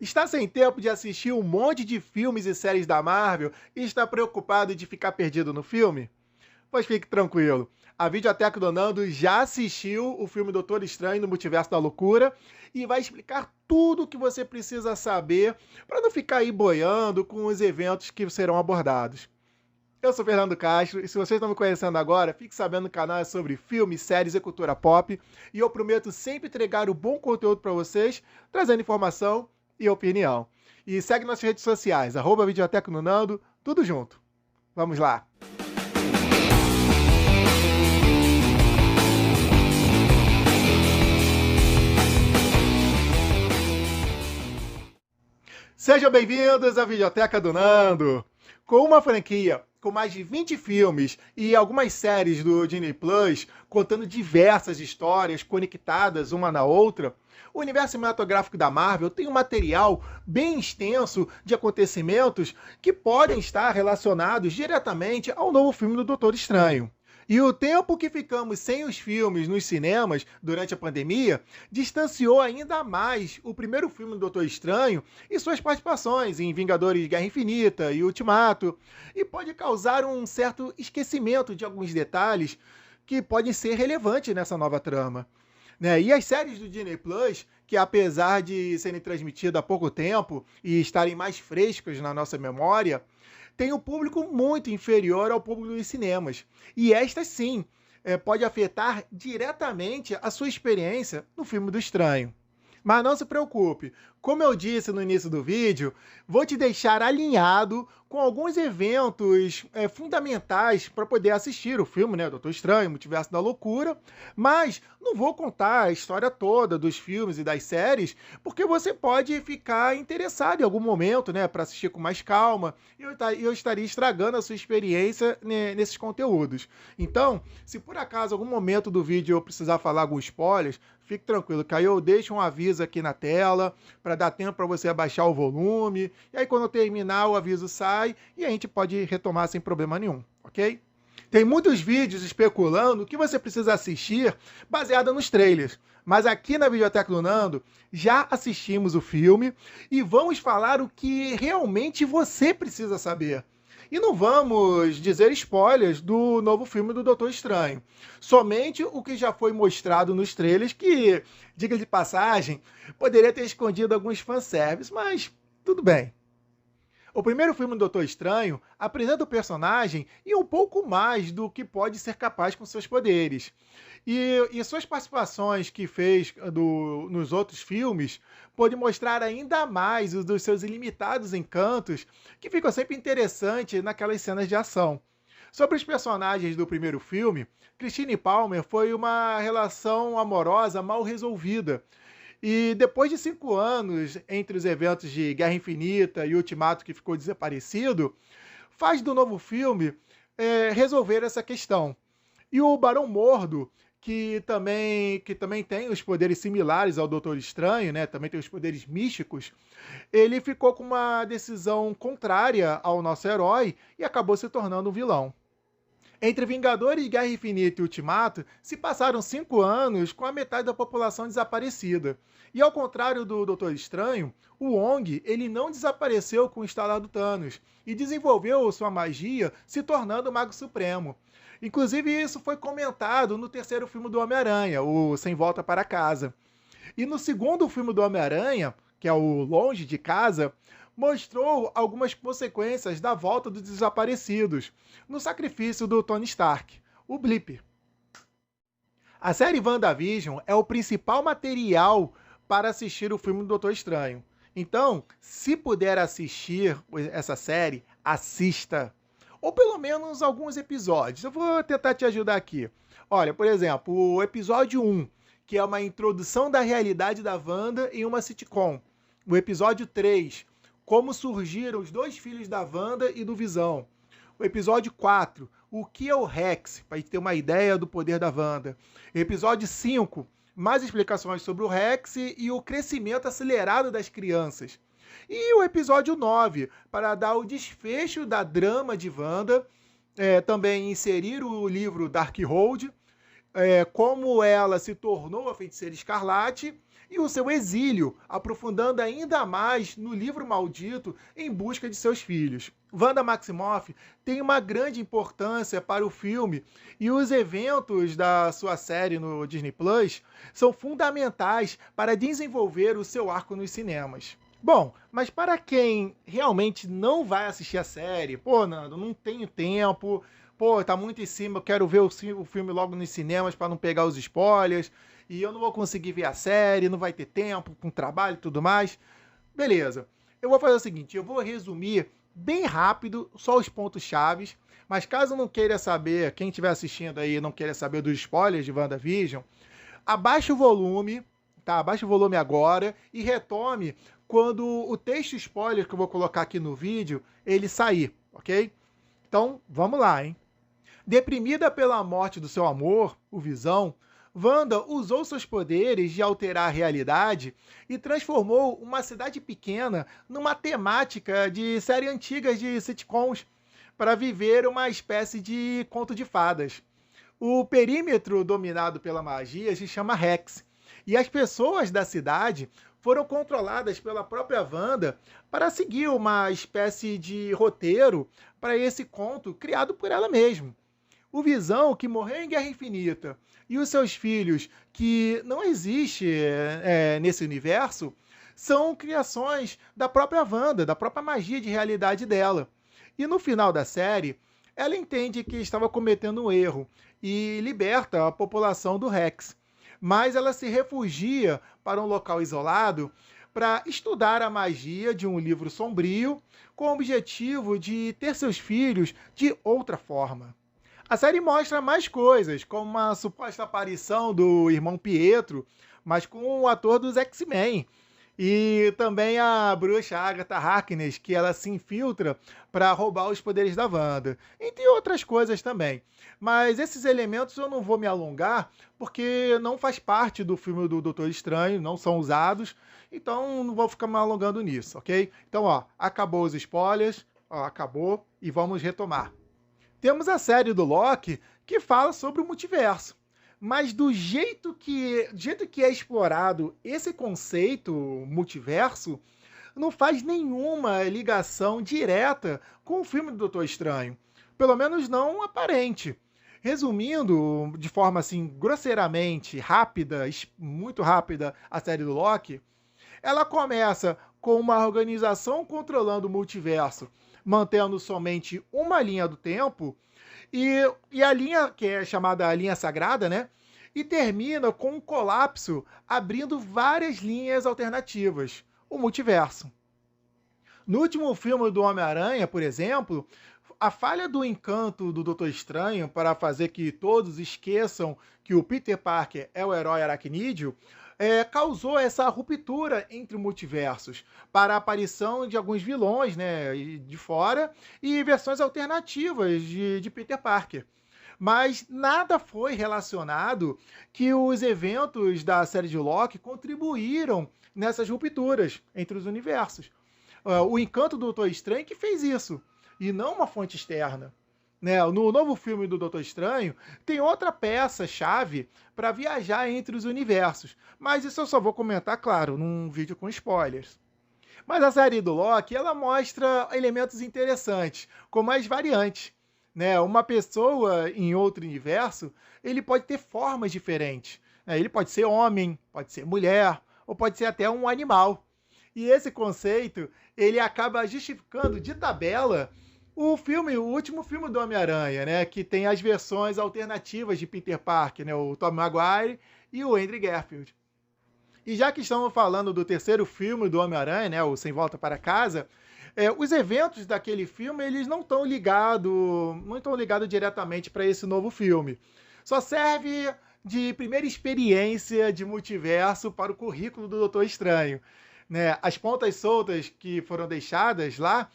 Está sem tempo de assistir um monte de filmes e séries da Marvel e está preocupado de ficar perdido no filme? Pois fique tranquilo. A Videoteca do Nando já assistiu o filme Doutor Estranho no Multiverso da Loucura e vai explicar tudo o que você precisa saber para não ficar aí boiando com os eventos que serão abordados. Eu sou Fernando Castro e se vocês estão me conhecendo agora, fique sabendo que o canal é sobre filmes, séries e cultura pop e eu prometo sempre entregar o bom conteúdo para vocês, trazendo informação e opinião. E segue nossas redes sociais, @Videoteca do Nando, tudo junto. Vamos lá! Sejam bem-vindos à Videoteca do Nando! Com uma franquia com mais de 20 filmes e algumas séries do Disney Plus, contando diversas histórias conectadas uma na outra, o universo cinematográfico da Marvel tem um material bem extenso de acontecimentos que podem estar relacionados diretamente ao novo filme do Doutor Estranho. E o tempo que ficamos sem os filmes nos cinemas durante a pandemia distanciou ainda mais o primeiro filme do Doutor Estranho e suas participações em Vingadores Guerra Infinita e Ultimato, e pode causar um certo esquecimento de alguns detalhes que podem ser relevantes nessa nova trama. E as séries do Disney Plus, que apesar de serem transmitidas há pouco tempo e estarem mais frescas na nossa memória, tem um público muito inferior ao público dos cinemas. E esta sim, pode afetar diretamente a sua experiência no filme do Estranho. Mas não se preocupe, como eu disse no início do vídeo, vou te deixar alinhado com alguns eventos fundamentais para poder assistir o filme, Doutor Estranho, Multiverso da Loucura, mas não vou contar a história toda dos filmes e das séries, porque você pode ficar interessado em algum momento, para assistir com mais calma, e eu estaria estragando a sua experiência nesses conteúdos. Então, se por acaso algum momento do vídeo eu precisar falar alguns spoilers, fique tranquilo, que aí eu deixo um aviso aqui na tela, para dar tempo para você abaixar o volume, e aí quando eu terminar o aviso sai, e a gente pode retomar sem problema nenhum, ok? Tem muitos vídeos especulando o que você precisa assistir baseado nos trailers, mas aqui na Videoteca do Nando já assistimos o filme e vamos falar o que realmente você precisa saber. E não vamos dizer spoilers do novo filme do Doutor Estranho. Somente o que já foi mostrado nos trailers, que, diga de passagem, poderia ter escondido alguns fanservice, mas tudo bem. O primeiro filme do Doutor Estranho apresenta o personagem e um pouco mais do que pode ser capaz com seus poderes. E suas participações que fez nos outros filmes pode mostrar ainda mais os dos seus ilimitados encantos, que ficam sempre interessantes naquelas cenas de ação. Sobre os personagens do primeiro filme, Christine Palmer foi uma relação amorosa mal resolvida. E depois de 5 anos entre os eventos de Guerra Infinita e Ultimato, que ficou desaparecido, faz do novo filme resolver essa questão. E o Barão Mordo, que também tem os poderes similares ao Doutor Estranho, também tem os poderes místicos, ele ficou com uma decisão contrária ao nosso herói e acabou se tornando um vilão. Entre Vingadores, Guerra Infinita e Ultimato, se passaram 5 anos com a metade da população desaparecida. E ao contrário do Doutor Estranho, o Wong ele não desapareceu com o estalar do Thanos e desenvolveu sua magia se tornando o Mago Supremo. Inclusive isso foi comentado no terceiro filme do Homem-Aranha, o Sem Volta para Casa. E no segundo filme do Homem-Aranha, que é o Longe de Casa, mostrou algumas consequências da volta dos desaparecidos, no sacrifício do Tony Stark, o Blip. A série WandaVision é o principal material para assistir o filme do Doutor Estranho. Então, se puder assistir essa série, assista. Ou pelo menos alguns episódios. Eu vou tentar te ajudar aqui. Olha, por exemplo, o episódio 1, que é uma introdução da realidade da Wanda em uma sitcom. O episódio 3, como surgiram os 2 filhos da Wanda e do Visão. O episódio 4, o que é o Rex, para a gente ter uma ideia do poder da Wanda. Episódio 5, mais explicações sobre o Rex e o crescimento acelerado das crianças. E o episódio 9, para dar o desfecho da drama de Wanda, também inserir o livro Darkhold, como ela se tornou a Feiticeira Escarlate e o seu exílio, aprofundando ainda mais no livro maldito em busca de seus filhos. Wanda Maximoff tem uma grande importância para o filme e os eventos da sua série no Disney Plus são fundamentais para desenvolver o seu arco nos cinemas. Bom, mas para quem realmente não vai assistir a série, pô, Nando, não tenho tempo, pô, tá muito em cima, eu quero ver o filme logo nos cinemas para não pegar os spoilers, e eu não vou conseguir ver a série, não vai ter tempo, com trabalho e tudo mais. Beleza. Eu vou fazer o seguinte, eu vou resumir bem rápido, só os pontos chaves, mas caso não queira saber, quem estiver assistindo aí não queira saber dos spoilers de WandaVision, abaixe o volume, tá? Abaixe o volume agora e retome quando o texto spoiler que eu vou colocar aqui no vídeo, ele sair, ok? Então, vamos lá, hein? Deprimida pela morte do seu amor, o Visão, Wanda usou seus poderes de alterar a realidade e transformou uma cidade pequena numa temática de série antigas de sitcoms para viver uma espécie de conto de fadas. O perímetro dominado pela magia se chama Rex, e as pessoas da cidade foram controladas pela própria Wanda para seguir uma espécie de roteiro para esse conto criado por ela mesma. O Visão, que morreu em Guerra Infinita, e os seus filhos, que não existem nesse universo, são criações da própria Wanda, da própria magia de realidade dela. E no final da série, ela entende que estava cometendo um erro e liberta a população do Rex. Mas ela se refugia para um local isolado para estudar a magia de um livro sombrio com o objetivo de ter seus filhos de outra forma. A série mostra mais coisas, como uma suposta aparição do irmão Pietro, mas com o ator dos X-Men. E também a bruxa Agatha Harkness, que ela se infiltra para roubar os poderes da Wanda. Entre outras coisas também. Mas esses elementos eu não vou me alongar, porque não faz parte do filme do Doutor Estranho, não são usados. Então não vou ficar me alongando nisso, ok? Então, ó, acabou os spoilers, ó, acabou, e vamos retomar. Temos a série do Loki, que fala sobre o multiverso. Mas do jeito que é explorado esse conceito multiverso, não faz nenhuma ligação direta com o filme do Doutor Estranho. Pelo menos não aparente. Resumindo, de forma assim, grosseiramente, rápida, muito rápida, a série do Loki, ela começa com uma organização controlando o multiverso, mantendo somente uma linha do tempo, e a linha, que é chamada linha sagrada, né? E termina com um colapso, abrindo várias linhas alternativas, o multiverso. No último filme do Homem-Aranha, por exemplo, a falha do encanto do Doutor Estranho para fazer que todos esqueçam que o Peter Parker é o herói aracnídeo, causou essa ruptura entre multiversos, para a aparição de alguns vilões, né, de fora, e versões alternativas de Peter Parker. Mas nada foi relacionado que os eventos da série de Loki contribuíram nessas rupturas entre os universos. O encanto do Doutor Estranho que fez isso, e não uma fonte externa. Né? No novo filme do Doutor Estranho, tem outra peça-chave para viajar entre os universos. Mas isso eu só vou comentar, claro, num vídeo com spoilers. Mas a série do Loki, ela mostra elementos interessantes, como as variantes. Né? Uma pessoa em outro universo, ele pode ter formas diferentes. Né? Ele pode ser homem, pode ser mulher, ou pode ser até um animal. E esse conceito, ele acaba justificando de tabela o último filme do Homem-Aranha, né, que tem as versões alternativas de Peter Parker, né, o Tobey Maguire e o Andrew Garfield. E já que estamos falando do terceiro filme do Homem-Aranha, né, o Sem Volta para Casa, os eventos daquele filme eles não estão ligados diretamente para esse novo filme. Só serve de primeira experiência de multiverso para o currículo do Doutor Estranho. Né? As pontas soltas que foram deixadas lá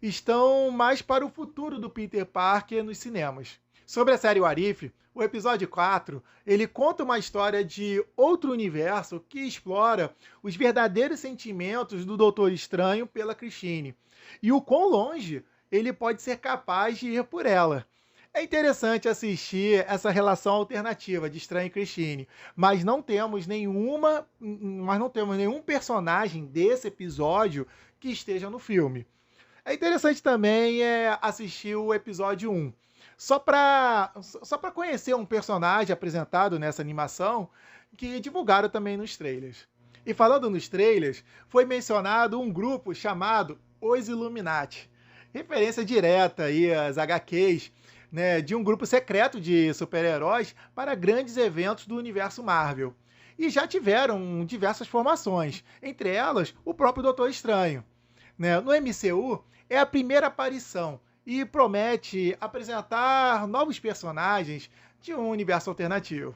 estão mais para o futuro do Peter Parker nos cinemas. Sobre a série What If, o episódio 4, ele conta uma história de outro universo que explora os verdadeiros sentimentos do Doutor Estranho pela Christine e o quão longe ele pode ser capaz de ir por ela. É interessante assistir essa relação alternativa de Estranho e Christine, mas não temos nenhum personagem desse episódio que esteja no filme. É interessante também assistir o episódio um, só para conhecer um personagem apresentado nessa animação que divulgaram também nos trailers. E falando nos trailers, foi mencionado um grupo chamado Os Illuminati, referência direta aí às HQs, né, de um grupo secreto de super-heróis para grandes eventos do universo Marvel. E já tiveram diversas formações, entre elas o próprio Doutor Estranho. Né? No MCU é a primeira aparição e promete apresentar novos personagens de um universo alternativo.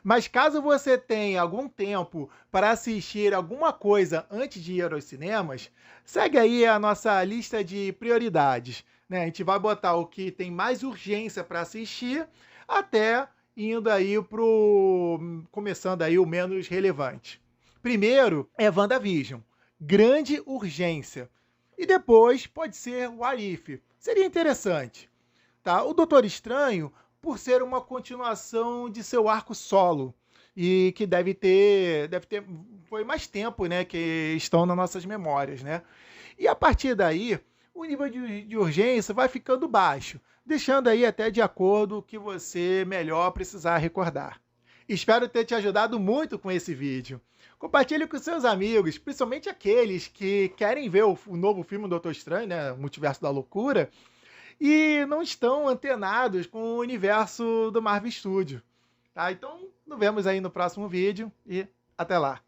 Mas caso você tenha algum tempo para assistir alguma coisa antes de ir aos cinemas, segue aí a nossa lista de prioridades. Né? A gente vai botar o que tem mais urgência para assistir, até indo aí começando aí o menos relevante. Primeiro é WandaVision, grande urgência. E depois pode ser o What. Seria interessante. Tá? O Doutor Estranho, por ser uma continuação de seu arco solo, e que deve ter foi mais tempo, né, que estão nas nossas memórias, né? E a partir daí, o nível de urgência vai ficando baixo, deixando aí até de acordo com o que você melhor precisar recordar. Espero ter te ajudado muito com esse vídeo. Compartilhe com seus amigos, principalmente aqueles que querem ver o novo filme do Doutor Estranho, né, Multiverso da Loucura, e não estão antenados com o universo do Marvel Studios. Tá? Então, nos vemos aí no próximo vídeo e até lá.